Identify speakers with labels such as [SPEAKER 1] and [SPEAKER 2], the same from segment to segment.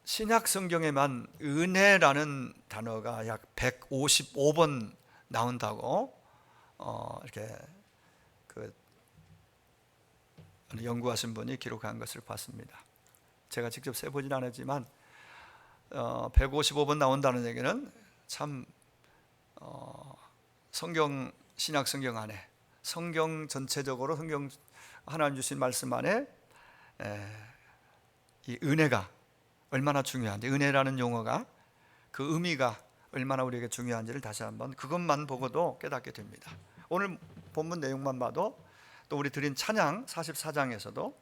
[SPEAKER 1] 신약 성경에만 은혜라는 단어가 약 155번 나온다고 이렇게 연구하신 분이 기록한 것을 봤습니다. 제가 직접 세보진 않았지만 155번 나온다는 얘기는 참 성경, 신약 성경 안에, 성경 전체적으로 성경 하나님 주신 말씀 안에 이 은혜가 얼마나 중요한지, 은혜라는 용어가, 그 의미가 얼마나 우리에게 중요한지를 다시 한번 그것만 보고도 깨닫게 됩니다. 오늘 본문 내용만 봐도, 또 우리 드린 찬양 44장에서도,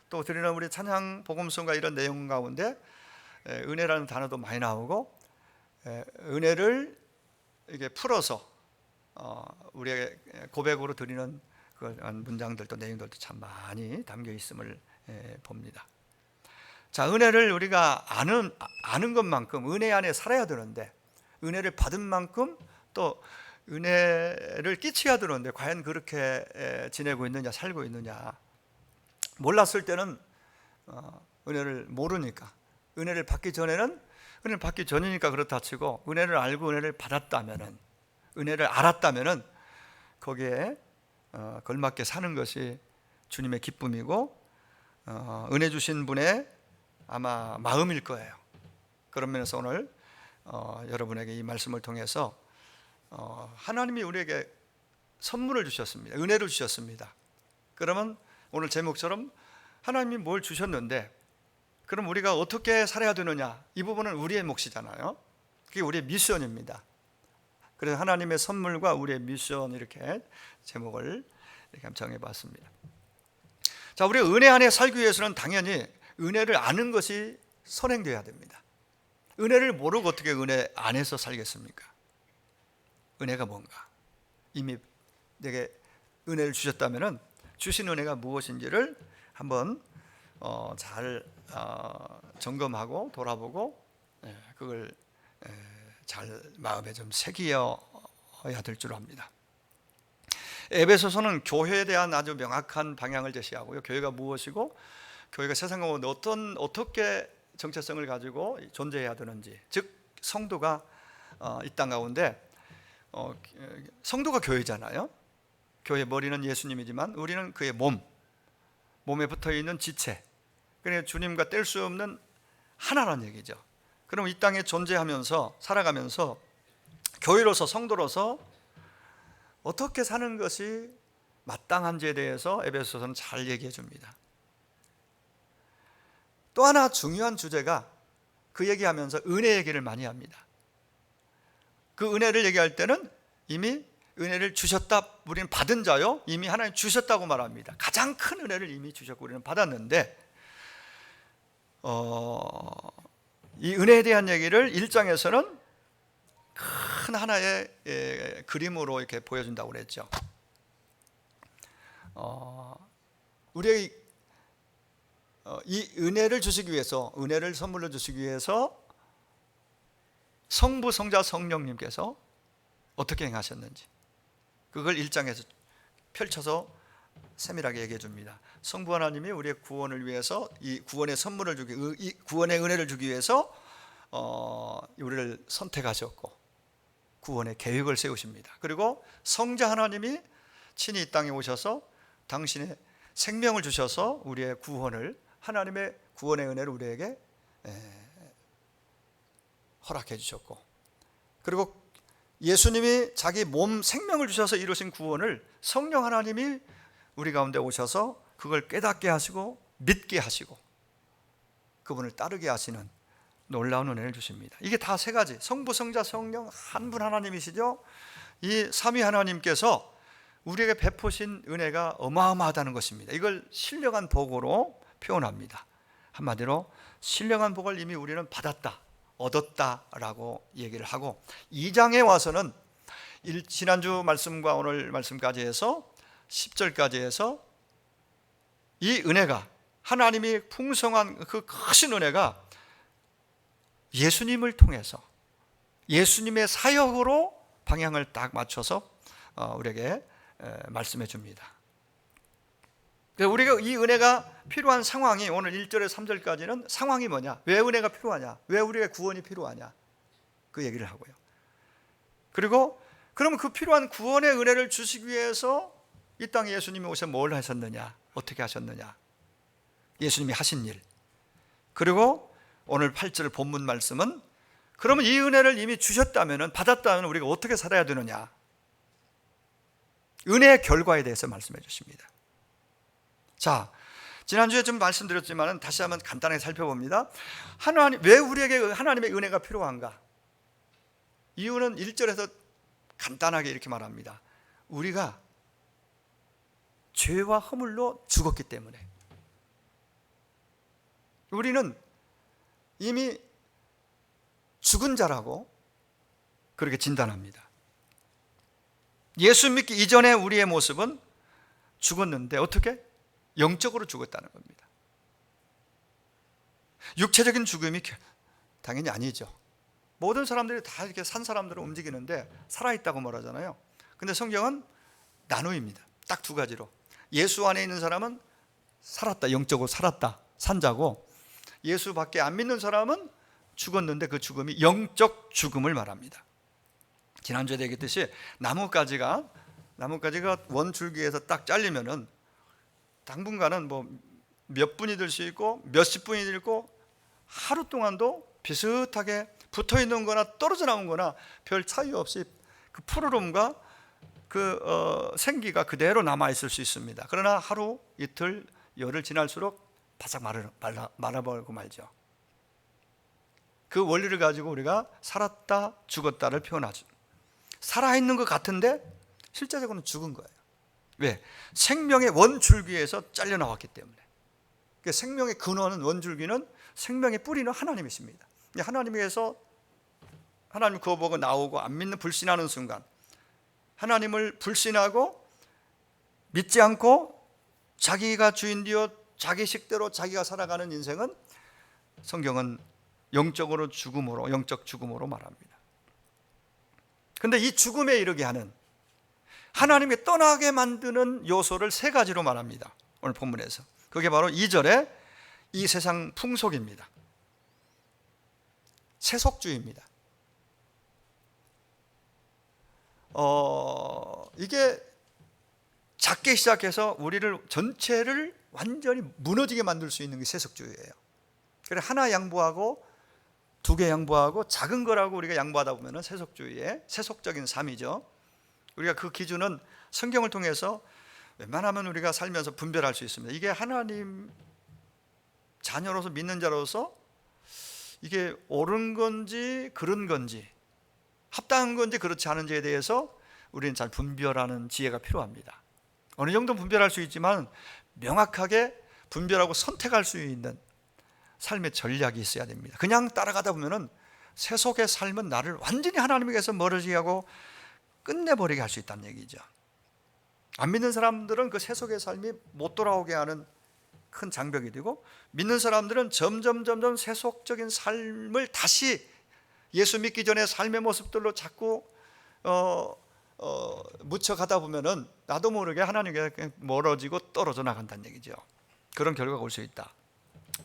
[SPEAKER 1] 또 드리는 우리 찬양 복음성과 이런 내용 가운데 은혜라는 단어도 많이 나오고, 은혜를 이게 풀어서 우리의 고백으로 드리는 그런 문장들도, 내용들도 참 많이 담겨 있음을 봅니다. 자, 은혜를 우리가 아는 것만큼 은혜 안에 살아야 되는데, 은혜를 받은 만큼 또 은혜를 끼쳐야 되는데 과연 그렇게 지내고 있느냐, 살고 있느냐. 몰랐을 때는 은혜를 모르니까, 은혜를 받기 전에는, 은혜를 받기 전이니까 그렇다 치고, 은혜를 알고 은혜를 받았다면은, 은혜를 알았다면은 거기에 걸맞게 사는 것이 주님의 기쁨이고 은혜 주신 분의 아마 마음일 거예요. 그런 면에서 오늘 여러분에게 이 말씀을 통해서 하나님이 우리에게 선물을 주셨습니다. 은혜를 주셨습니다. 그러면 오늘 제목처럼 하나님이 뭘 주셨는데, 그럼 우리가 어떻게 살아야 되느냐, 이 부분은 우리의 몫이잖아요. 그게 우리의 미션입니다. 그래서 하나님의 선물과 우리의 미션, 이렇게 제목을 이렇게 정해봤습니다. 자, 우리가 은혜 안에 살기 위해서는 당연히 은혜를 아는 것이 선행되어야 됩니다. 은혜를 모르고 어떻게 은혜 안에서 살겠습니까? 은혜가 뭔가, 이미 내게 은혜를 주셨다면 주신 은혜가 무엇인지를 한번 잘 점검하고 돌아보고 그걸 잘 마음에 좀 새겨야 될 줄 압니다. 에베소서는 교회에 대한 아주 명확한 방향을 제시하고요, 교회가 무엇이고 교회가 세상 가운데 어떻게 정체성을 가지고 존재해야 되는지, 즉 성도가 이 땅 가운데 성도가 교회잖아요. 교회의 머리는 예수님이지만 우리는 그의 몸에 붙어있는 지체, 그러니까 주님과 뗄 수 없는 하나란 얘기죠. 그럼 이 땅에 존재하면서 살아가면서 교회로서, 성도로서 어떻게 사는 것이 마땅한지에 대해서 에베소서는 잘 얘기해 줍니다. 또 하나 중요한 주제가, 그 얘기하면서 은혜 얘기를 많이 합니다. 그 은혜를 얘기할 때는 이미 은혜를 주셨다, 우리는 받은 자요, 이미 하나님 주셨다고 말합니다. 가장 큰 은혜를 이미 주셨고 우리는 받았는데, 이 은혜에 대한 얘기를 1장에서는 큰 하나의 그림으로 이렇게 보여준다고 그랬죠. 우리의 이 은혜를 주시기 위해서, 은혜를 선물로 주시기 위해서 성부, 성자, 성령님께서 어떻게 행하셨는지, 그걸 1장에서 펼쳐서 세밀하게 얘기해 줍니다. 성부 하나님이 우리의 구원을 위해서, 이 구원의 선물을 이 구원의 은혜를 주기 위해서 우리를 선택하셨고 구원의 계획을 세우십니다. 그리고 성자 하나님이 친히 이 땅에 오셔서 당신의 생명을 주셔서 우리의 구원을, 하나님의 구원의 은혜를 우리에게 허락해 주셨고, 그리고 예수님이 자기 몸 생명을 주셔서 이루신 구원을 성령 하나님이 우리 가운데 오셔서 그걸 깨닫게 하시고 믿게 하시고 그분을 따르게 하시는 놀라운 은혜를 주십니다. 이게 다 세 가지, 성부, 성자, 성령 한 분 하나님이시죠. 이 삼위 하나님께서 우리에게 베푸신 은혜가 어마어마하다는 것입니다. 이걸 신령한 복으로 표현합니다. 한마디로 신령한 복을 이미 우리는 받았다, 얻었다라고 얘기를 하고, 2장에 와서는 지난주 말씀과 오늘 말씀까지 해서 10절까지 해서 이 은혜가, 하나님이 풍성한 그 크신 은혜가 예수님을 통해서, 예수님의 사역으로 방향을 딱 맞춰서 우리에게 말씀해 줍니다. 우리가 이 은혜가 필요한 상황이 오늘 1절에서 3절까지는 상황이 뭐냐? 왜 은혜가 필요하냐? 왜 우리의 구원이 필요하냐? 그 얘기를 하고요. 그리고 그러면 그 필요한 구원의 은혜를 주시기 위해서 이 땅에 예수님이 오셔 뭘 하셨느냐? 어떻게 하셨느냐? 예수님이 하신 일. 그리고 오늘 8절 본문 말씀은 그러면 이 은혜를 이미 주셨다면, 받았다면 우리가 어떻게 살아야 되느냐? 은혜의 결과에 대해서 말씀해 주십니다. 자, 지난주에 좀 말씀드렸지만 다시 한번 간단하게 살펴봅니다. 왜 우리에게 하나님의 은혜가 필요한가? 이유는 1절에서 간단하게 이렇게 말합니다. 우리가 죄와 허물로 죽었기 때문에. 우리는 이미 죽은 자라고 그렇게 진단합니다. 예수 믿기 이전에 우리의 모습은 죽었는데 어떻게? 영적으로 죽었다는 겁니다. 육체적인 죽음이 당연히 아니죠. 모든 사람들이 다 이렇게 산 사람들은 움직이는데 살아있다고 말하잖아요. 근데 성경은 나누입니다. 딱 두 가지로. 예수 안에 있는 사람은 살았다, 영적으로 살았다, 산자고, 예수 밖에 안 믿는 사람은 죽었는데 그 죽음이 영적 죽음을 말합니다. 지난주에 얘기했듯이 나뭇가지가 원줄기에서 딱 잘리면은 당분간은 뭐 몇 분이 될 수 있고 몇십 분이 들고 하루 동안도 비슷하게 붙어 있는 거나 떨어져 나온 거나 별 차이 없이 그 푸르름과 그 생기가 그대로 남아 있을 수 있습니다. 그러나 하루, 이틀, 열흘 지날수록 바싹 말아버리고 말죠. 그 원리를 가지고 우리가 살았다, 죽었다를 표현하죠. 살아있는 것 같은데 실제적으로는 죽은 거예요. 왜? 생명의 원줄기에서 잘려나왔기 때문에. 그러니까 생명의 근원은, 원줄기는, 생명의 뿌리는 하나님이십니다. 하나님에게서 하나님 그거 보고 나오고 안 믿는, 불신하는 순간, 하나님을 불신하고 믿지 않고 자기가 주인되어 자기 식대로 자기가 살아가는 인생은 성경은 영적으로 죽음으로, 영적 죽음으로 말합니다. 그런데 이 죽음에 이르게 하는, 하나님께 떠나게 만드는 요소를 세 가지로 말합니다. 오늘 본문에서. 그게 바로 2절에 이 세상 풍속입니다. 세속주의입니다. 이게 작게 시작해서 우리를 전체를 완전히 무너지게 만들 수 있는 게 세속주의예요. 그래서 하나 양보하고 두 개 양보하고 작은 거라고 우리가 양보하다 보면 세속주의의 세속적인 삶이죠. 우리가 그 기준은 성경을 통해서 웬만하면 우리가 살면서 분별할 수 있습니다. 이게 하나님 자녀로서 믿는 자로서 이게 옳은 건지 그른 건지 합당한 건지 그렇지 않은지에 대해서 우리는 잘 분별하는 지혜가 필요합니다. 어느 정도 분별할 수 있지만 명확하게 분별하고 선택할 수 있는 삶의 전략이 있어야 됩니다. 그냥 따라가다 보면은 세속의 삶은 나를 완전히 하나님에게서 멀어지게 하고 끝내버리게 할 수 있다는 얘기죠. 안 믿는 사람들은 그 세속의 삶이 못 돌아오게 하는 큰 장벽이 되고, 믿는 사람들은 점점 세속적인 삶을 다시 예수 믿기 전에 삶의 모습들로 자꾸 묻혀가다 보면은 나도 모르게 하나님께 멀어지고 떨어져 나간다는 얘기죠. 그런 결과가 올 수 있다.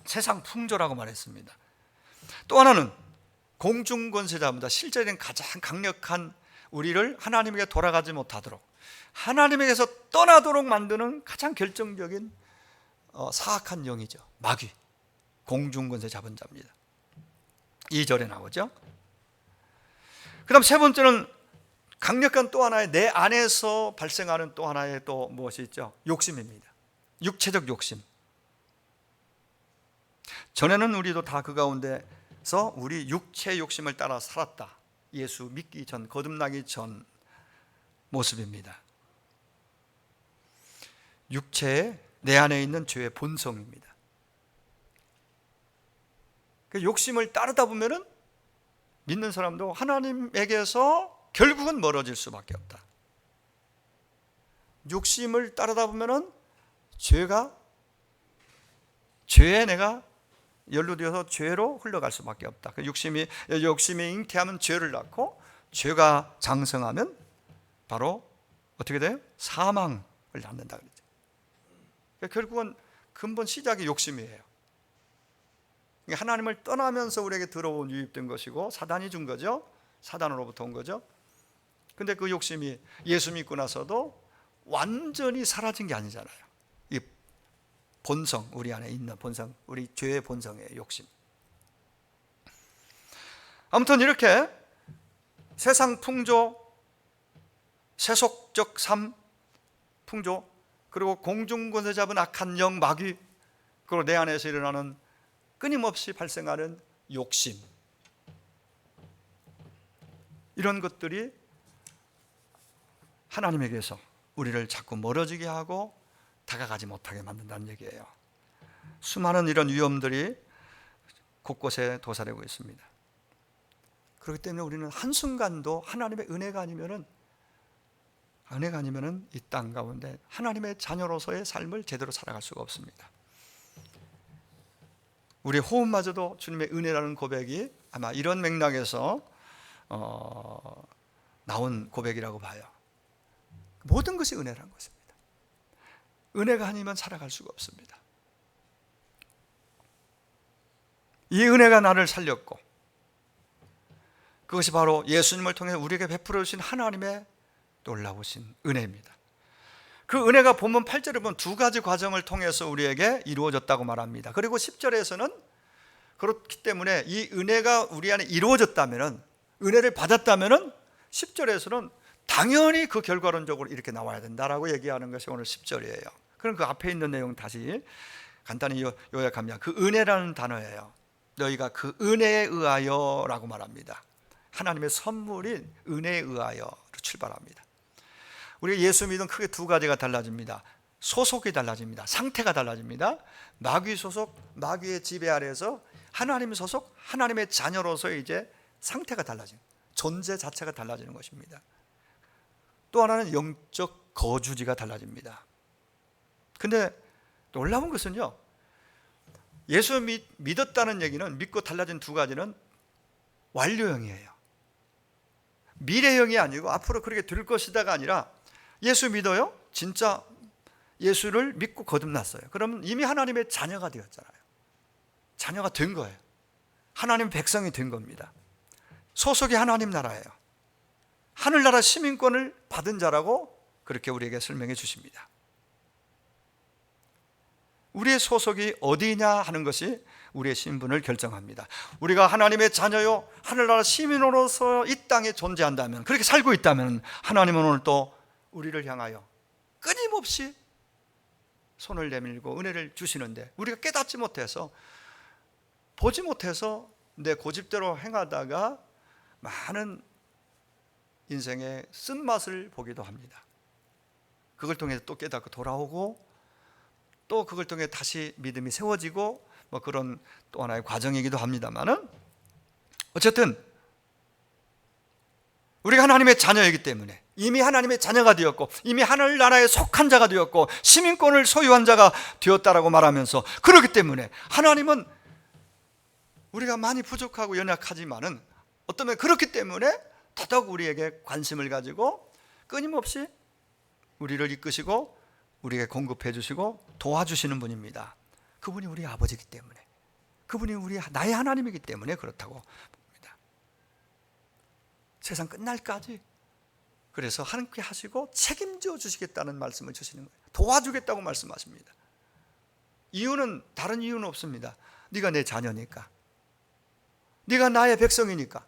[SPEAKER 1] 세상 풍조라고 말했습니다. 또 하나는 공중권세자입니다. 실제는 가장 강력한 우리를 하나님에게 돌아가지 못하도록, 하나님에게서 떠나도록 만드는 가장 결정적인 사악한 영이죠. 마귀, 공중권세 잡은 자입니다. 2절에 나오죠. 그 다음 세 번째는 강력한 또 하나의, 내 안에서 발생하는 또 하나의 또 무엇이 있죠? 욕심입니다. 육체적 욕심. 전에는 우리도 다 그 가운데서 우리 육체 욕심을 따라 살았다. 예수 믿기 전, 거듭나기 전 모습입니다. 육체의 내 안에 있는 죄의 본성입니다. 그 욕심을 따르다 보면은 믿는 사람도 하나님에게서 결국은 멀어질 수밖에 없다. 욕심을 따르다 보면은 죄에 내가 연루되어서 죄로 흘러갈 수밖에 없다. 그 욕심이 잉태하면 죄를 낳고, 죄가 장성하면 바로 어떻게 돼요? 사망을 낳는다 그러죠. 결국은 근본 시작이 욕심이에요. 하나님을 떠나면서 우리에게 들어온 유입된 것이고 사단이 준 거죠. 사단으로부터 온 거죠. 근데 그 욕심이 예수 믿고 나서도 완전히 사라진 게 아니잖아요. 이 본성, 우리 안에 있는 본성, 우리 죄의 본성의 욕심. 아무튼 이렇게 세상 풍조, 세속적 삶 풍조, 그리고 공중권세 잡은 악한 영 마귀, 그리고 내 안에서 일어나는 끊임없이 발생하는 욕심, 이런 것들이 하나님에게서 우리를 자꾸 멀어지게 하고 다가가지 못하게 만든다는 얘기예요. 수많은 이런 위험들이 곳곳에 도사리고 있습니다. 그렇기 때문에 우리는 한순간도 하나님의 은혜가 아니면은 이 땅 가운데 하나님의 자녀로서의 삶을 제대로 살아갈 수가 없습니다. 우리 호흡마저도 주님의 은혜라는 고백이 아마 이런 맥락에서 나온 고백이라고 봐요. 모든 것이 은혜라는 것입니다. 은혜가 아니면 살아갈 수가 없습니다. 이 은혜가 나를 살렸고, 그것이 바로 예수님을 통해 우리에게 베풀어 주신 하나님의 놀라우신 은혜입니다. 그 은혜가 본문 8절에 보면 두 가지 과정을 통해서 우리에게 이루어졌다고 말합니다. 그리고 10절에서는 그렇기 때문에 이 은혜가 우리 안에 이루어졌다면, 은혜를 받았다면 10절에서는 당연히 그 결과론적으로 이렇게 나와야 된다라고 얘기하는 것이 오늘 10절이에요. 그럼 그 앞에 있는 내용 다시 간단히 요약하면 그 은혜라는 단어예요. 너희가 그 은혜에 의하여 라고 말합니다. 하나님의 선물인 은혜에 의하여로 출발합니다. 우리가 예수 믿음 크게 두 가지가 달라집니다. 소속이 달라집니다. 상태가 달라집니다. 마귀 소속, 마귀의 지배 아래에서 하나님 소속, 하나님의 자녀로서 이제 상태가 달라집니다. 존재 자체가 달라지는 것입니다. 또 하나는 영적 거주지가 달라집니다. 근데 놀라운 것은요, 예수 믿었다는 얘기는, 믿고 달라진 두 가지는 완료형이에요. 미래형이 아니고 앞으로 그렇게 될 것이다가 아니라, 예수 믿어요? 진짜 예수를 믿고 거듭났어요. 그러면 이미 하나님의 자녀가 되었잖아요. 자녀가 된 거예요. 하나님 백성이 된 겁니다. 소속이 하나님 나라예요. 하늘나라 시민권을 받은 자라고 그렇게 우리에게 설명해 주십니다. 우리의 소속이 어디냐 하는 것이 우리의 신분을 결정합니다. 우리가 하나님의 자녀요, 하늘나라 시민으로서 이 땅에 존재한다면, 그렇게 살고 있다면, 하나님은 오늘 또 우리를 향하여 끊임없이 손을 내밀고 은혜를 주시는데, 우리가 깨닫지 못해서, 보지 못해서 내 고집대로 행하다가 많은 인생의 쓴맛을 보기도 합니다. 그걸 통해서 또 깨닫고 돌아오고, 또 그걸 통해 다시 믿음이 세워지고, 뭐 그런 또 하나의 과정이기도 합니다만은, 어쨌든 우리가 하나님의 자녀이기 때문에, 이미 하나님의 자녀가 되었고, 이미 하늘나라에 속한 자가 되었고, 시민권을 소유한 자가 되었다라고 말하면서, 그렇기 때문에 하나님은 우리가 많이 부족하고 연약하지만은, 어쩌면 그렇기 때문에 더더욱 우리에게 관심을 가지고 끊임없이 우리를 이끄시고 우리에게 공급해 주시고 도와주시는 분입니다. 그분이 우리 아버지이기 때문에, 그분이 나의 하나님이기 때문에 그렇다고 봅니다. 세상 끝날까지 그래서 함께 하시고 책임져 주시겠다는 말씀을 주시는 거예요. 도와주겠다고 말씀하십니다. 이유는, 다른 이유는 없습니다. 네가 내 자녀니까, 네가 나의 백성이니까,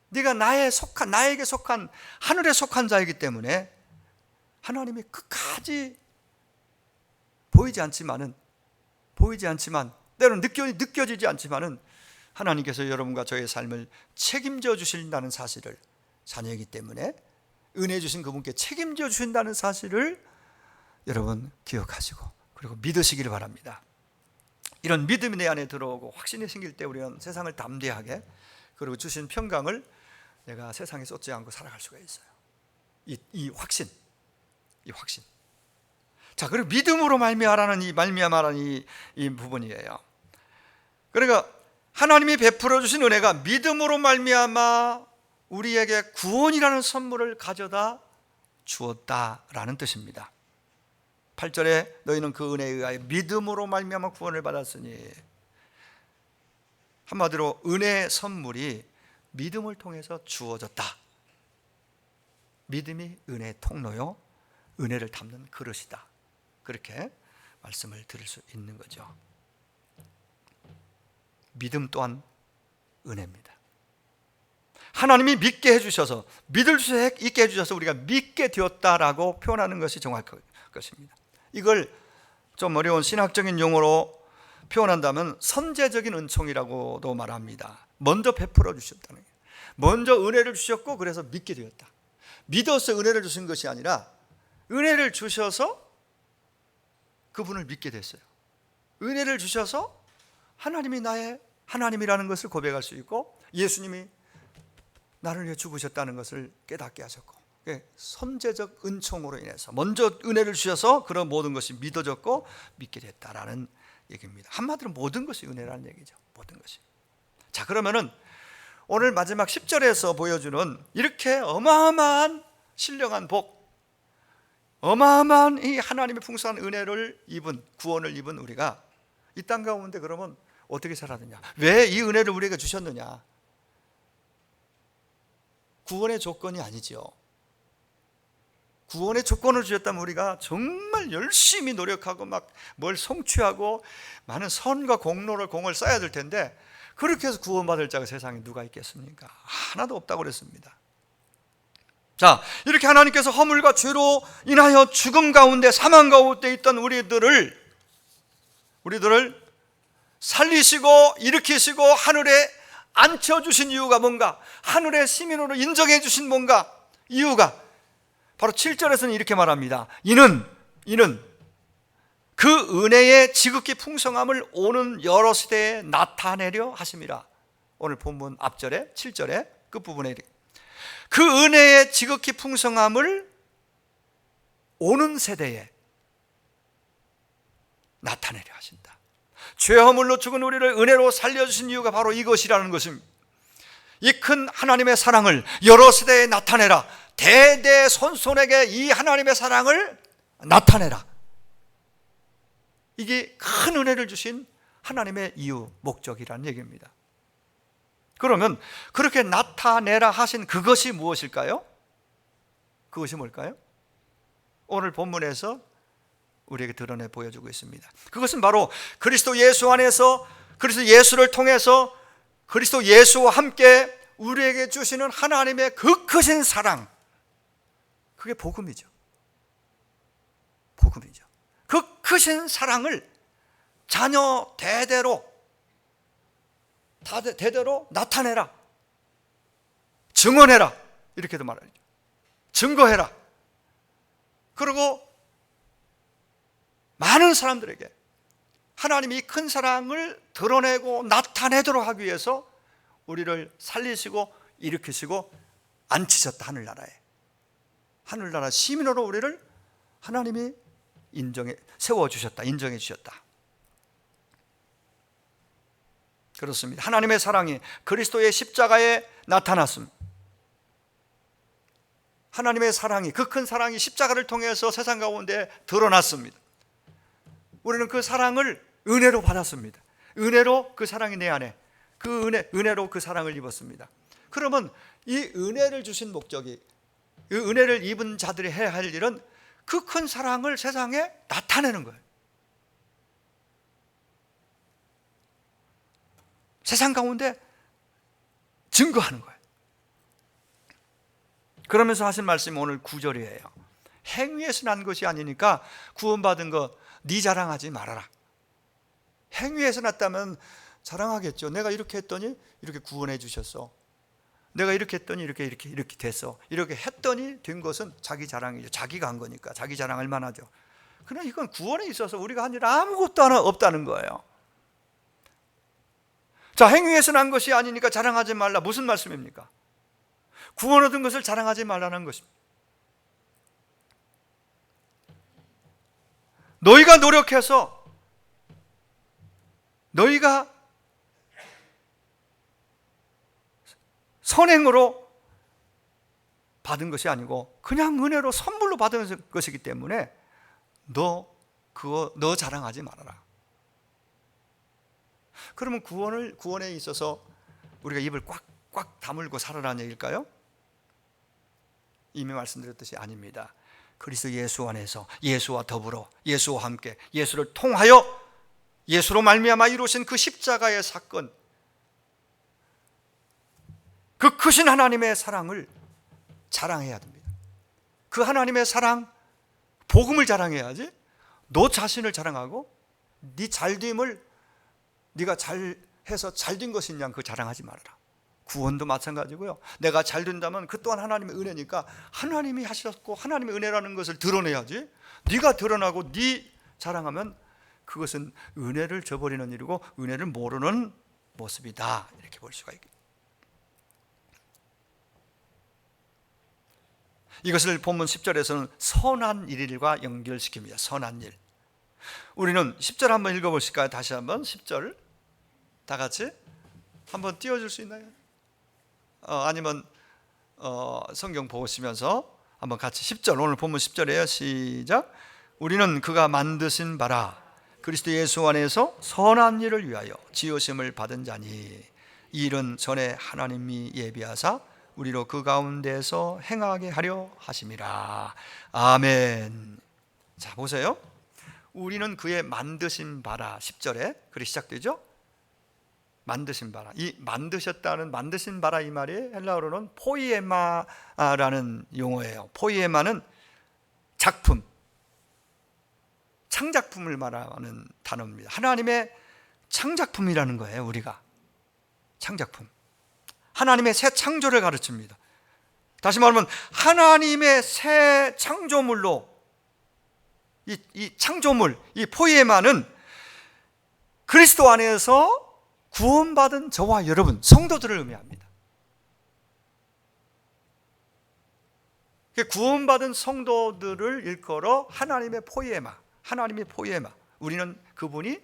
[SPEAKER 1] 네가 나에게 속한 하늘에 속한 자이기 때문에, 하나님이 끝까지 보이지 않지만, 때로는 느껴지지 않지만은, 하나님께서 여러분과 저의 삶을 책임져 주신다는 사실을, 자녀이기 때문에 은혜 주신 그분께 책임져 주신다는 사실을 여러분 기억하시고, 그리고 믿으시기를 바랍니다. 이런 믿음이 내 안에 들어오고 확신이 생길 때 우리는 세상을 담대하게, 그리고 주신 평강을 내가 세상에 쏟지 않고 살아갈 수가 있어요. 이 확신. 자, 그리고 믿음으로 말미암아라는 이 부분이에요. 그러니까 하나님이 베풀어 주신 은혜가 믿음으로 말미암아 우리에게 구원이라는 선물을 가져다 주었다라는 뜻입니다. 8절에 너희는 그 은혜에 의하여 믿음으로 말미암아 구원을 받았으니, 한마디로 은혜의 선물이 믿음을 통해서 주어졌다. 믿음이 은혜의 통로요, 은혜를 담는 그릇이다. 그렇게 말씀을 드릴 수 있는 거죠. 믿음 또한 은혜입니다. 하나님이 믿게 해주셔서, 믿을 수 있게 해주셔서 우리가 믿게 되었다라고 표현하는 것이 정확할 것입니다. 이걸 좀 어려운 신학적인 용어로 표현한다면 선제적인 은총이라고도 말합니다. 먼저 베풀어 주셨다는 거예요. 먼저 은혜를 주셨고 그래서 믿게 되었다. 믿어서 은혜를 주신 것이 아니라 은혜를 주셔서 그분을 믿게 됐어요. 은혜를 주셔서 하나님이 나의 하나님이라는 것을 고백할 수 있고, 예수님이 나를 위해 죽으셨다는 것을 깨닫게 하셨고, 선제적 은총으로 인해서 먼저 은혜를 주셔서 그런 모든 것이 믿어졌고 믿게 됐다라는 얘기입니다. 한마디로 모든 것이 은혜라는 얘기죠. 모든 것이. 자, 그러면은 오늘 마지막 10절에서 보여주는 이렇게 어마어마한 신령한 복, 어마어마한 이 하나님의 풍성한 은혜를 입은, 구원을 입은 우리가 이 땅 가운데 그러면 어떻게 살았느냐, 왜 이 은혜를 우리에게 주셨느냐? 구원의 조건이 아니지요. 구원의 조건을 주셨다면 우리가 정말 열심히 노력하고 막 뭘 성취하고 많은 선과 공을 써야 될 텐데, 그렇게 해서 구원받을 자가 세상에 누가 있겠습니까? 하나도 없다고 그랬습니다. 자, 이렇게 하나님께서 허물과 죄로 인하여 죽음 가운데, 사망 가운데 있던 우리들을 살리시고 일으키시고 하늘에 앉혀주신 이유가 뭔가, 하늘의 시민으로 인정해 주신 뭔가 이유가 바로 7절에서는 이렇게 말합니다. 이는 그 은혜의 지극히 풍성함을 오는 여러 세대에 나타내려 하심이라. 오늘 본문 앞절에 7절에 끝부분에 그 은혜의 지극히 풍성함을 오는 세대에 나타내려 하신다. 죄 허물로 죽은 우리를 은혜로 살려주신 이유가 바로 이것이라는 것입니다. 이 큰 하나님의 사랑을 여러 세대에 나타내라. 대대손손에게 이 하나님의 사랑을 나타내라. 이게 큰 은혜를 주신 하나님의 이유, 목적이라는 얘기입니다. 그러면 그렇게 나타내라 하신 그것이 무엇일까요? 그것이 뭘까요? 오늘 본문에서 우리에게 드러내 보여주고 있습니다. 그것은 바로 그리스도 예수 안에서, 그리스도 예수를 통해서 그리스도 예수와 함께 우리에게 주시는 하나님의 그 크신 사랑, 그게 복음이죠. 복음이죠. 그 크신 사랑을 자녀 대대로 나타내라, 증언해라, 이렇게도 말하죠. 증거해라. 그리고 많은 사람들에게 하나님이 큰 사랑을 드러내고 나타내도록 하기 위해서 우리를 살리시고 일으키시고 앉히셨다. 하늘나라 시민으로 우리를 하나님이 세워주셨다, 인정해 주셨다. 그렇습니다. 하나님의 사랑이 그리스도의 십자가에 나타났습니다. 하나님의 사랑이, 그 큰 사랑이 십자가를 통해서 세상 가운데 드러났습니다. 우리는 그 사랑을 은혜로 받았습니다. 은혜로 그 사랑이 내 안에, 은혜로 그 사랑을 입었습니다. 그러면 이 은혜를 주신 목적이, 이 은혜를 입은 자들이 해야 할 일은 그 큰 사랑을 세상에 나타내는 거예요. 세상 가운데 증거하는 거예요. 그러면서 하신 말씀이 오늘 9절이에요. 행위에서 난 것이 아니니까 구원받은 거 네 자랑하지 말아라. 행위에서 났다면 자랑하겠죠. 내가 이렇게 했더니 이렇게 구원해 주셨어. 내가 이렇게 했더니 이렇게 됐어. 이렇게 했더니 된 것은 자기 자랑이죠. 자기가 한 거니까 자기 자랑할 만하죠. 그러나 이건 구원에 있어서 우리가 한 일 아무것도 하나 없다는 거예요. 자, 행위에서 난 것이 아니니까 자랑하지 말라. 무슨 말씀입니까? 구원 얻은 것을 자랑하지 말라는 것입니다. 너희가 노력해서, 너희가 선행으로 받은 것이 아니고 그냥 은혜로 선물로 받은 것이기 때문에 너 자랑하지 말아라. 그러면 구원에 있어서 우리가 입을 꽉꽉 다물고 살아라는 얘기일까요? 이미 말씀드렸듯이 아닙니다. 그리스도 예수 안에서 예수와 더불어 예수와 함께 예수를 통하여 예수로 말미암아 이루신 그 십자가의 사건, 그 크신 하나님의 사랑을 자랑해야 됩니다. 그 하나님의 사랑, 복음을 자랑해야지 너 자신을 자랑하고 네 잘됨을 네가 잘해서 잘된 것이냐 그 자랑하지 말아라. 구원도 마찬가지고요. 내가 잘 된다면 그 또한 하나님의 은혜니까 하나님이 하셨고 하나님의 은혜라는 것을 드러내야지. 네가 드러나고 네 자랑하면 그것은 은혜를 저버리는 일이고 은혜를 모르는 모습이다. 이렇게 볼 수가 있겠습니다. 이것을 본문 10절에서는 선한 일과 연결시킵니다. 선한 일. 우리는 10절 한번 읽어보실까요? 다시 한번 10절 다 같이 한번 띄워줄 수 있나요? 아니면 성경 보시면서 한번 같이 10절, 오늘 본문 10절이에요. 시작. 우리는 그가 만드신 바라 그리스도 예수 안에서 선한 일을 위하여 지으심을 받은 자니 이 일은 전에 하나님이 예비하사 우리로 그 가운데서 행하게 하려 하심이라. 아멘. 자, 보세요. 우리는 그의 만드신 바라. 10절에 그리 시작되죠. 만드신 바라. 이 만드셨다는 만드신 바라 이 말이 헬라어로는 포이에마라는 용어예요. 포이에마는 작품, 창작품을 말하는 단어입니다. 하나님의 창작품이라는 거예요. 우리가 창작품, 하나님의 새 창조를 가르칩니다. 다시 말하면 하나님의 새 창조물로 이 창조물, 이 포이에마는 그리스도 안에서 구원받은 저와 여러분 성도들을 의미합니다. 구원받은 성도들을 일컬어 하나님의 포이에마, 하나님의 포이에마. 우리는 그분이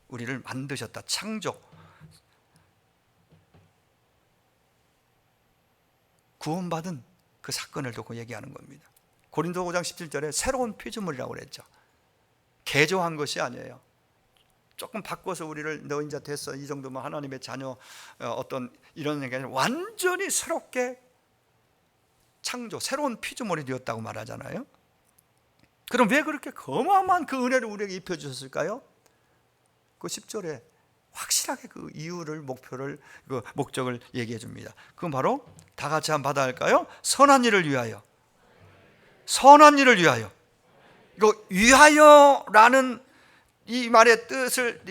[SPEAKER 1] 우리를 만드셨다. 창조, 구원받은 그 사건을 두고 얘기하는 겁니다. 고린도 5장 17절에 새로운 피조물이라고 그랬죠. 개조한 것이 아니에요. 조금 바꿔서 우리를 너 이제 됐어 이 정도면 하나님의 자녀 어떤 이런 얘기 아니라 완전히 새롭게 창조, 새로운 피조물이 되었다고 말하잖아요. 그럼 왜 그렇게 어마어마한 그 은혜를 우리에게 입혀주셨을까요? 그 10절에 확실하게 그 이유를, 목표를, 그 목적을 얘기해 줍니다. 그건 바로 다 같이 한번 받아 할까요? 선한 일을 위하여. 선한 일을 위하여. 이거 위하여라는 이 말의 뜻을,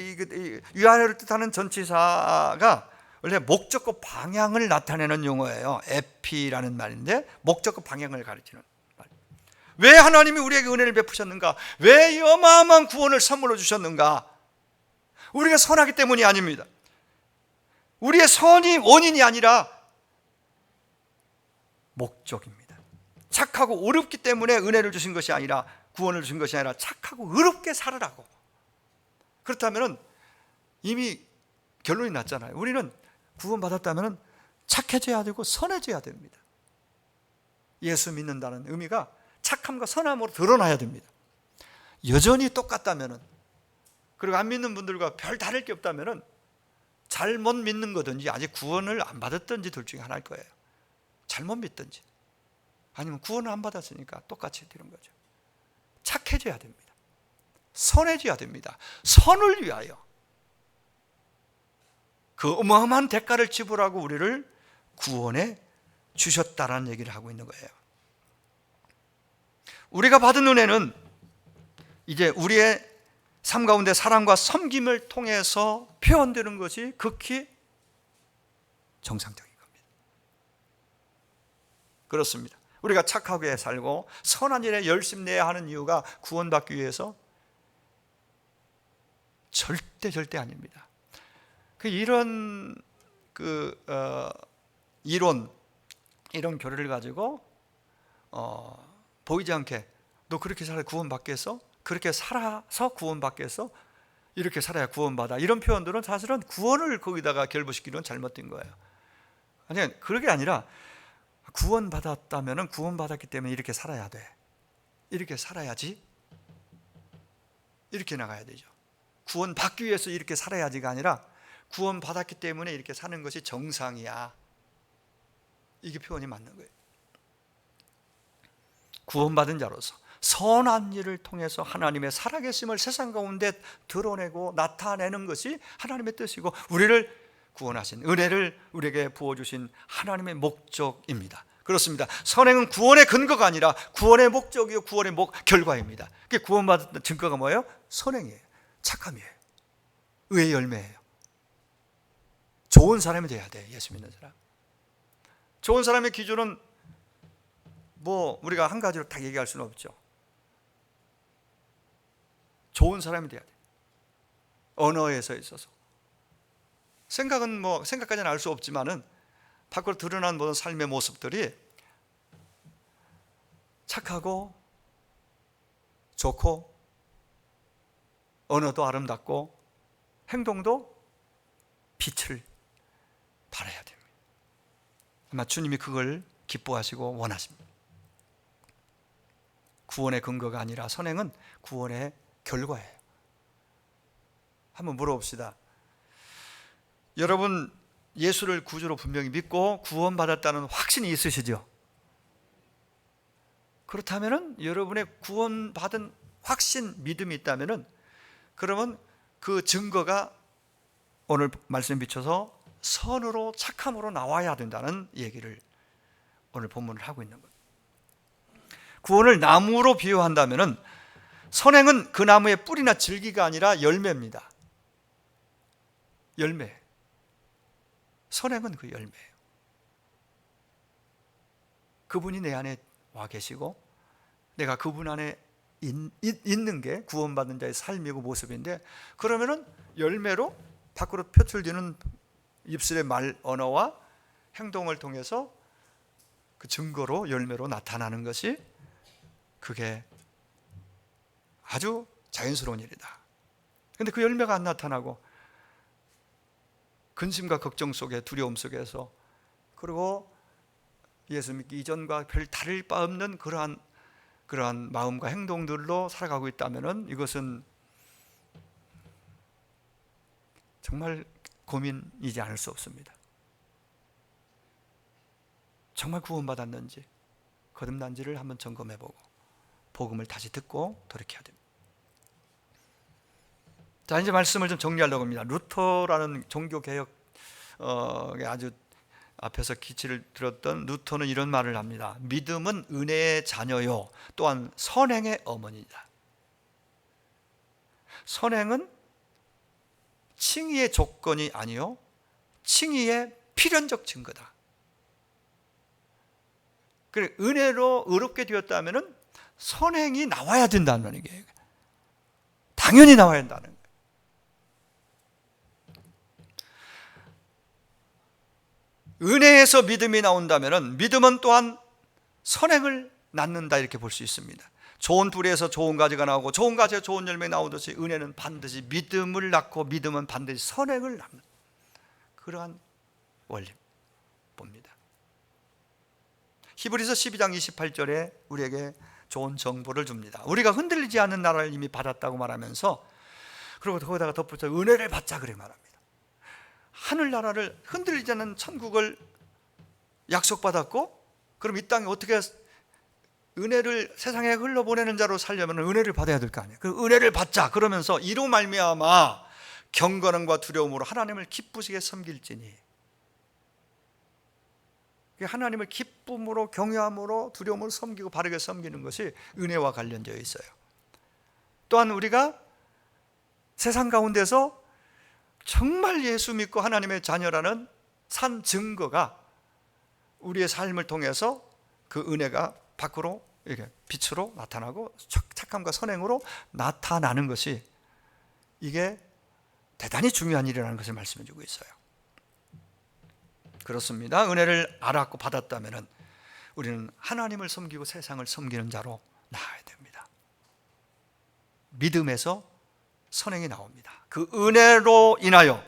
[SPEAKER 1] 위하여를 뜻하는 전치사가 원래 목적과 방향을 나타내는 용어예요. 에피라는 말인데 목적과 방향을 가리키는 말. 왜 하나님이 우리에게 은혜를 베푸셨는가? 왜 이 어마어마한 구원을 선물로 주셨는가? 우리가 선하기 때문이 아닙니다. 우리의 선이 원인이 아니라 목적입니다. 착하고 의롭기 때문에 은혜를 주신 것이 아니라, 구원을 주신 것이 아니라 착하고 의롭게 살으라고. 그렇다면 이미 결론이 났잖아요. 우리는 구원받았다면 착해져야 되고 선해져야 됩니다. 예수 믿는다는 의미가 착함과 선함으로 드러나야 됩니다. 여전히 똑같다면, 그리고 안 믿는 분들과 별 다를 게 없다면 잘못 믿는 거든지 아직 구원을 안 받았든지 둘 중에 하나일 거예요. 잘못 믿든지 아니면 구원을 안 받았으니까 똑같이 되는 거죠. 착해져야 됩니다. 선해져야 됩니다. 선을 위하여 그 어마어마한 대가를 지불하고 우리를 구원해 주셨다라는 얘기를 하고 있는 거예요. 우리가 받은 은혜는 이제 우리의 삶 가운데 사랑과 섬김을 통해서 표현되는 것이 극히 정상적인 겁니다. 그렇습니다. 우리가 착하게 살고 선한 일에 열심내야 하는 이유가 구원받기 위해서 절대 아닙니다. 이런 이론, 이런 교리를 가지고 보이지 않게 너 그렇게 살아 구원받겠어? 그렇게 살아서 구원받겠어? 이렇게 살아야 구원받아. 이런 표현들은 사실은 구원을 거기다가 결부시키는 잘못된 거예요. 아니, 그게 아니라 구원받았다면 구원받았기 때문에 이렇게 살아야 돼. 이렇게 살아야지. 이렇게 나가야 되죠. 구원 받기 위해서 이렇게 살아야지가 아니라 구원 받았기 때문에 이렇게 사는 것이 정상이야. 이게 표현이 맞는 거예요. 구원받은 자로서 선한 일을 통해서 하나님의 살아계심을 세상 가운데 드러내고 나타내는 것이 하나님의 뜻이고 무리를 구원하신 은혜를 우리에게 부어주신 하나님의 목적입니다. 그렇습니다. 선행은 구원의 근거가 아니라 구원의 목적이요 구원의 결과입니다. 그게 구원받은 증거가 뭐예요? 선행이에요. 착함이에요. 의의 열매예요. 좋은 사람이 돼야 돼. 예수 믿는 사람. 좋은 사람의 기준은 뭐 우리가 한 가지로 딱 얘기할 수는 없죠. 좋은 사람이 돼야 돼. 언어에서 있어서. 생각은 뭐 생각까지는 알 수 없지만은 밖으로 드러난 모든 삶의 모습들이 착하고 좋고 언어도 아름답고 행동도 빛을 발해야 됩니다. 아마 주님이 그걸 기뻐하시고 원하십니다. 구원의 근거가 아니라 선행은 구원의 결과예요. 한번 물어봅시다. 여러분 예수를 구주로 분명히 믿고 구원받았다는 확신이 있으시죠? 그렇다면 여러분의 구원받은 확신, 믿음이 있다면 그러면 그 증거가 오늘 말씀에 비춰서 선으로 착함으로 나와야 된다는 얘기를 오늘 본문을 하고 있는 거예요. 구원을 나무로 비유한다면 선행은 그 나무의 뿌리나 줄기가 아니라 열매입니다. 열매. 선행은 그 열매예요. 그분이 내 안에 와 계시고 내가 그분 안에 있는 게 구원받은 자의 삶이고 모습인데 그러면은 열매로 밖으로 표출되는 입술의 말 언어와 행동을 통해서 그 증거로 열매로 나타나는 것이 그게 아주 자연스러운 일이다. 그런데 그 열매가 안 나타나고 근심과 걱정 속에 두려움 속에서 그리고 예수 믿기 이전과 별 다를 바 없는 그러한 마음과 행동들로 살아가고 있다면 이것은 정말 고민이지 않을 수 없습니다. 정말 구원받았는지 거듭난지를 한번 점검해보고 복음을 다시 듣고 돌이켜야 됩니다. 자, 이제 말씀을 좀 정리하려고 합니다. 루터라는 종교개혁 아주 앞에서 기치를 들었던 루터는 이런 말을 합니다. 믿음은 은혜의 자녀요 또한 선행의 어머니다. 선행은 칭의의 조건이 아니요 칭의의 필연적 증거다. 그래, 은혜로 의롭게 되었다면 선행이 나와야 된다는 얘기예요. 당연히 나와야 된다는 거예요. 은혜에서 믿음이 나온다면 믿음은 또한 선행을 낳는다 이렇게 볼 수 있습니다. 좋은 뿌리에서 좋은 가지가 나오고 좋은 가지에서 좋은 열매 나오듯이 은혜는 반드시 믿음을 낳고 믿음은 반드시 선행을 낳는 그러한 원리 봅니다. 히브리서 12장 28절에 우리에게 좋은 정보를 줍니다. 우리가 흔들리지 않는 나라를 이미 받았다고 말하면서 그리고 거기다가 덧붙여 은혜를 받자 그래 말합니다. 하늘나라를 흔들리지 않는 천국을 약속받았고 그럼 이 땅에 어떻게 은혜를 세상에 흘러보내는 자로 살려면 은혜를 받아야 될 거 아니에요. 그 은혜를 받자 그러면서 이로 말미암아 경건함과 두려움으로 하나님을 기쁘시게 섬길지니 하나님을 기쁨으로 경외함으로 두려움으로 섬기고 바르게 섬기는 것이 은혜와 관련되어 있어요. 또한 우리가 세상 가운데서 정말 예수 믿고 하나님의 자녀라는 산 증거가 우리의 삶을 통해서 그 은혜가 밖으로 이렇게 빛으로 나타나고 착함과 선행으로 나타나는 것이 이게 대단히 중요한 일이라는 것을 말씀해 주고 있어요. 그렇습니다. 은혜를 알았고 받았다면 우리는 하나님을 섬기고 세상을 섬기는 자로 나아야 됩니다. 믿음에서 선행이 나옵니다. 그 은혜로 인하여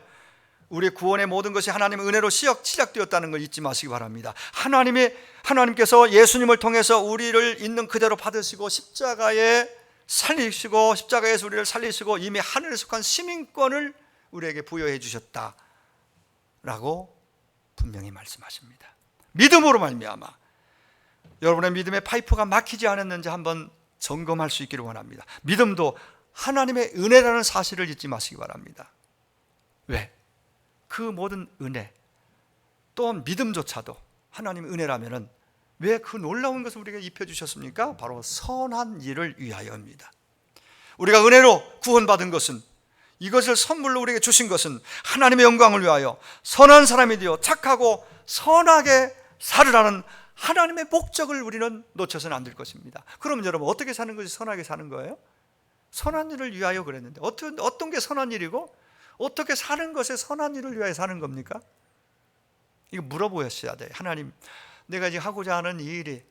[SPEAKER 1] 우리 구원의 모든 것이 하나님의 은혜로 시작되었다는 걸 잊지 마시기 바랍니다. 하나님께서 예수님을 통해서 우리를 있는 그대로 받으시고 십자가에 살리시고 십자가에서 우리를 살리시고 이미 하늘에 속한 시민권을 우리에게 부여해 주셨다라고 분명히 말씀하십니다. 믿음으로 말미암아 여러분의 믿음의 파이프가 막히지 않았는지 한번 점검할 수 있기를 원합니다. 믿음도 하나님의 은혜라는 사실을 잊지 마시기 바랍니다. 왜? 그 모든 은혜, 또한 믿음조차도 하나님의 은혜라면은 왜 그 놀라운 것을 우리에게 입혀주셨습니까? 바로 선한 일을 위하여입니다. 우리가 은혜로 구원받은 것은, 이것을 선물로 우리에게 주신 것은 하나님의 영광을 위하여 선한 사람이 되어 착하고 선하게 살으라는 하나님의 목적을 우리는 놓쳐서는 안 될 것입니다. 그럼 여러분, 어떻게 사는 것이 선하게 사는 거예요? 선한 일을 위하여 그랬는데 어떤 게 선한 일이고 어떻게 사는 것에 선한 일을 위하여 사는 겁니까? 이거 물어보셔야 돼요. 하나님, 내가 지금 하고자 하는 이 일이,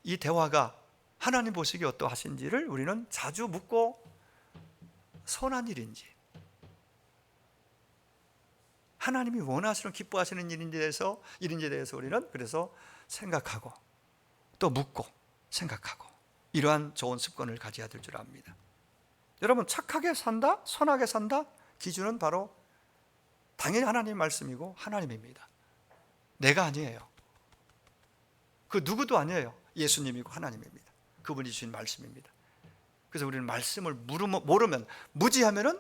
[SPEAKER 1] 이 대화가 하나님 보시기에 어떠하신지를 우리는 자주 묻고, 선한 일인지, 하나님이 원하시는 기뻐하시는 일인지에 대해서 우리는 그래서 생각하고 또 묻고 생각하고, 이러한 좋은 습관을 가져야 될 줄 압니다. 여러분, 착하게 산다, 선하게 산다, 기준은 바로 당연히 하나님 말씀이고 하나님입니다. 내가 아니에요. 그 누구도 아니에요. 예수님이고 하나님입니다. 그분이 주신 말씀입니다. 그래서 우리는 말씀을 모르면, 무지하면은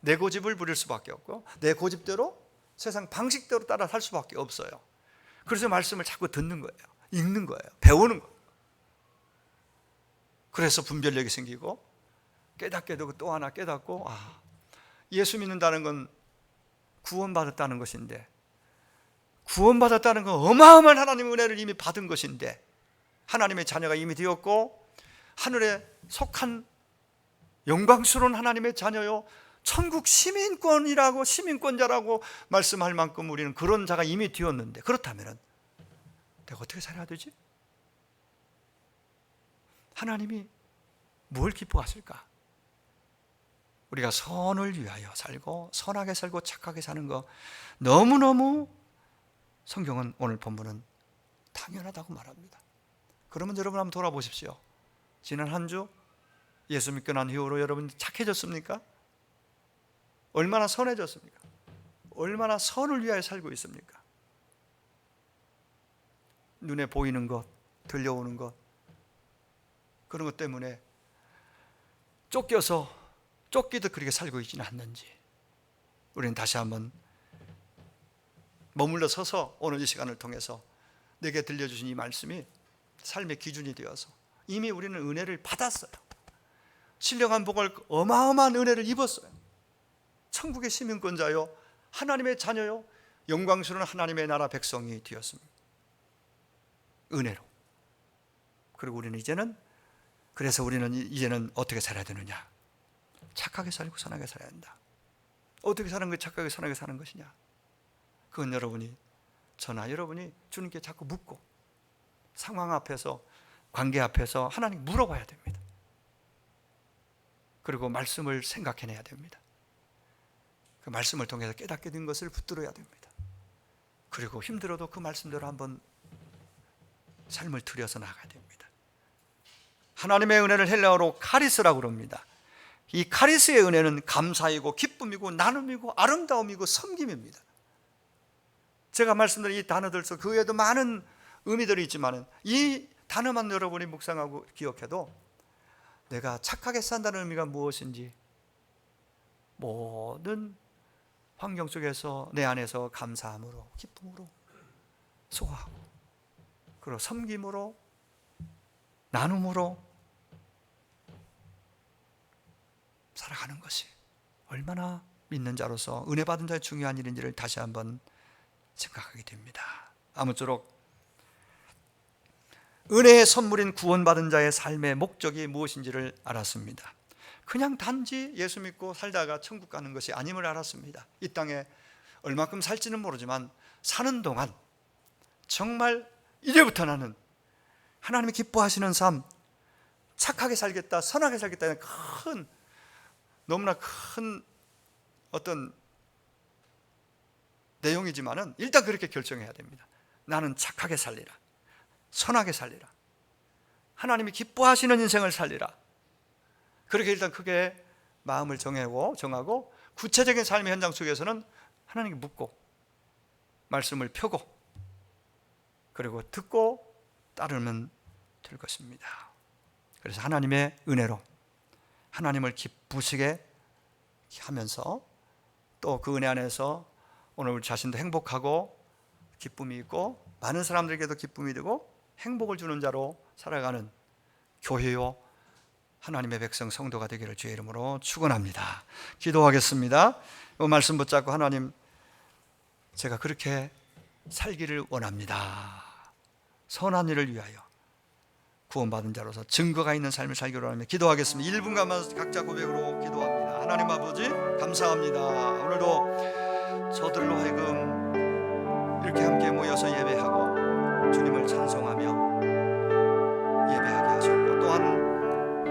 [SPEAKER 1] 내 고집을 부릴 수밖에 없고, 내 고집대로 세상 방식대로 따라 살 수밖에 없어요. 그래서 말씀을 자꾸 듣는 거예요. 읽는 거예요. 배우는 거예요. 그래서 분별력이 생기고, 깨닫게도 또 하나 깨닫고, 예수 믿는다는 건 구원받았다는 것인데, 구원받았다는 건 어마어마한 하나님의 은혜를 이미 받은 것인데, 하나님의 자녀가 이미 되었고 하늘에 속한 영광스러운 하나님의 자녀요, 천국 시민권이라고, 시민권자라고 말씀할 만큼 우리는 그런 자가 이미 되었는데, 그렇다면 내가 어떻게 살아야 되지? 하나님이 뭘 기뻐하실까? 우리가 선을 위하여 살고 선하게 살고 착하게 사는 거, 너무너무 성경은, 오늘 본문은 당연하다고 말합니다. 그러면 여러분 한번 돌아보십시오. 지난 한 주 예수 믿고 난 이후로 여러분 착해졌습니까? 얼마나 선해졌습니까? 얼마나 선을 위하여 살고 있습니까? 눈에 보이는 것, 들려오는 것, 그런 것 때문에 쫓기듯 그렇게 살고 있지는 않는지, 우리는 다시 한번 머물러 서서 오늘 이 시간을 통해서 내게 들려주신 이 말씀이 삶의 기준이 되어서, 이미 우리는 은혜를 받았어요. 신령한 복을, 어마어마한 은혜를 입었어요. 천국의 시민권자요, 하나님의 자녀요, 영광스러운 하나님의 나라 백성이 되었습니다. 은혜로. 그리고 우리는 그래서 우리는 이제는 어떻게 살아야 되느냐? 착하게 살고 선하게 살아야 한다. 어떻게 사는 게 착하게 선하게 사는 것이냐? 그건 저나 여러분이 주님께 자꾸 묻고, 상황 앞에서, 관계 앞에서 하나님 물어봐야 됩니다. 그리고 말씀을 생각해내야 됩니다. 그 말씀을 통해서 깨닫게 된 것을 붙들어야 됩니다. 그리고 힘들어도 그 말씀대로 한번 삶을 들여서 나가야 됩니다. 하나님의 은혜를 헬라어로 카리스라고 그럽니다. 이 카리스의 은혜는 감사이고 기쁨이고 나눔이고 아름다움이고 섬김입니다. 제가 말씀드린 이 단어들 속 그 외에도 많은 의미들이 있지만, 이 단어만 여러분이 묵상하고 기억해도 내가 착하게 산다는 의미가 무엇인지, 모든 환경 속에서 내 안에서 감사함으로, 기쁨으로, 소화하고, 그리고 섬김으로, 나눔으로 살아가는 것이 얼마나 믿는 자로서 은혜 받은 자의 중요한 일인지를 다시 한번 생각하게 됩니다. 아무쪼록 은혜의 선물인 구원받은 자의 삶의 목적이 무엇인지를 알았습니다. 그냥 단지 예수 믿고 살다가 천국 가는 것이 아님을 알았습니다. 이 땅에 얼마큼 살지는 모르지만 사는 동안 정말 이제부터 나는 하나님이 기뻐하시는 삶, 착하게 살겠다, 선하게 살겠다는 너무나 큰 어떤 내용이지만은 일단 그렇게 결정해야 됩니다. 나는 착하게 살리라, 선하게 살리라, 하나님이 기뻐하시는 인생을 살리라. 그렇게 일단 크게 마음을 정하고 구체적인 삶의 현장 속에서는 하나님께 묻고 말씀을 펴고 그리고 듣고 따르면 될 것입니다. 그래서 하나님의 은혜로 하나님을 기쁘시게 하면서 또 그 은혜 안에서 오늘 우리 자신도 행복하고 기쁨이 있고 많은 사람들에게도 기쁨이 되고 행복을 주는 자로 살아가는 교회요 하나님의 백성 성도가 되기를 주의 이름으로 축원합니다. 기도하겠습니다. 이 말씀 붙잡고 하나님, 제가 그렇게 살기를 원합니다. 선한 일을 위하여 구원받은 자로서 증거가 있는 삶을 살기를 원하며 기도하겠습니다. 1분간만 각자 고백으로 기도합니다. 하나님 아버지 감사합니다. 오늘도 저들로 하여금 이렇게 함께 모여서 예배하고 주님을 찬송하며 예배하게 하셨고, 또한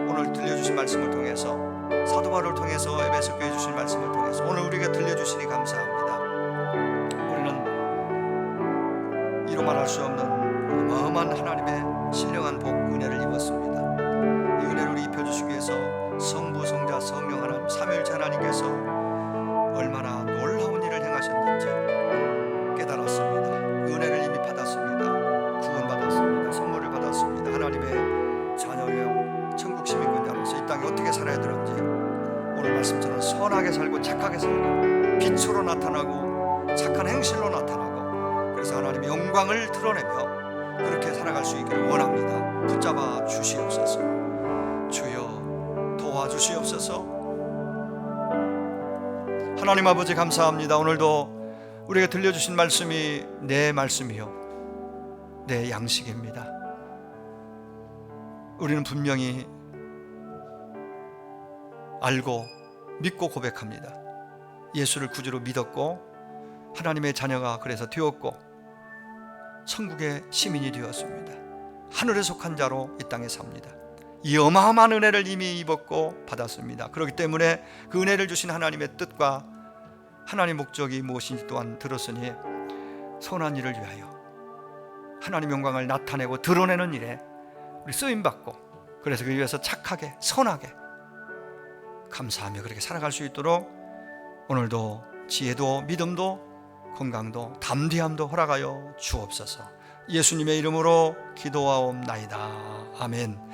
[SPEAKER 1] 오늘 들려주신 말씀을 통해서 사도 바울을 통해서 에베소 교회 주신 말씀을 통해서 오늘 우리에게 들려주시니 감사합니다. 우리는 이루 말할 수 없는 어마어마한 하나님의 신령한 복 은혜를 입었습니다. 이 은혜를 우리 입혀주시기 위해서 성부 성자 성령 하나님 삼위일체 하나님께서 얼마나 놀라운 일을 행하셨는지 깨달았습니다. 은혜를 이미 받았습니다. 구원받았습니다. 선물을 받았습니다. 하나님의 자녀여 천국 시민권자로서 이 땅에 어떻게 살아야 되는지 오늘 말씀처럼 선하게 살고 착하게 살고 빛으로 나타나고 착한 행실로 나타나고 그래서 하나님의 영광을 드러내며 그렇게 살아갈 수 있기를 원합니다. 붙잡아 주시옵소서. 주여 도와주시옵소서. 하나님 아버지 감사합니다. 오늘도 우리에게 들려주신 말씀이 내 말씀이요 내 양식입니다. 우리는 분명히 알고 믿고 고백합니다. 예수를 구주로 믿었고 하나님의 자녀가 그래서 되었고 천국의 시민이 되었습니다. 하늘에 속한 자로 이 땅에 삽니다. 이 어마어마한 은혜를 이미 입었고 받았습니다. 그렇기 때문에 그 은혜를 주신 하나님의 뜻과 하나님의 목적이 무엇인지 또한 들었으니 선한 일을 위하여 하나님 영광을 나타내고 드러내는 일에 우리 쓰임받고 그래서 그 위해서 착하게 선하게 감사하며 그렇게 살아갈 수 있도록 오늘도 지혜도 믿음도 건강도 담대함도 허락하여 주옵소서. 예수님의 이름으로 기도하옵나이다. 아멘.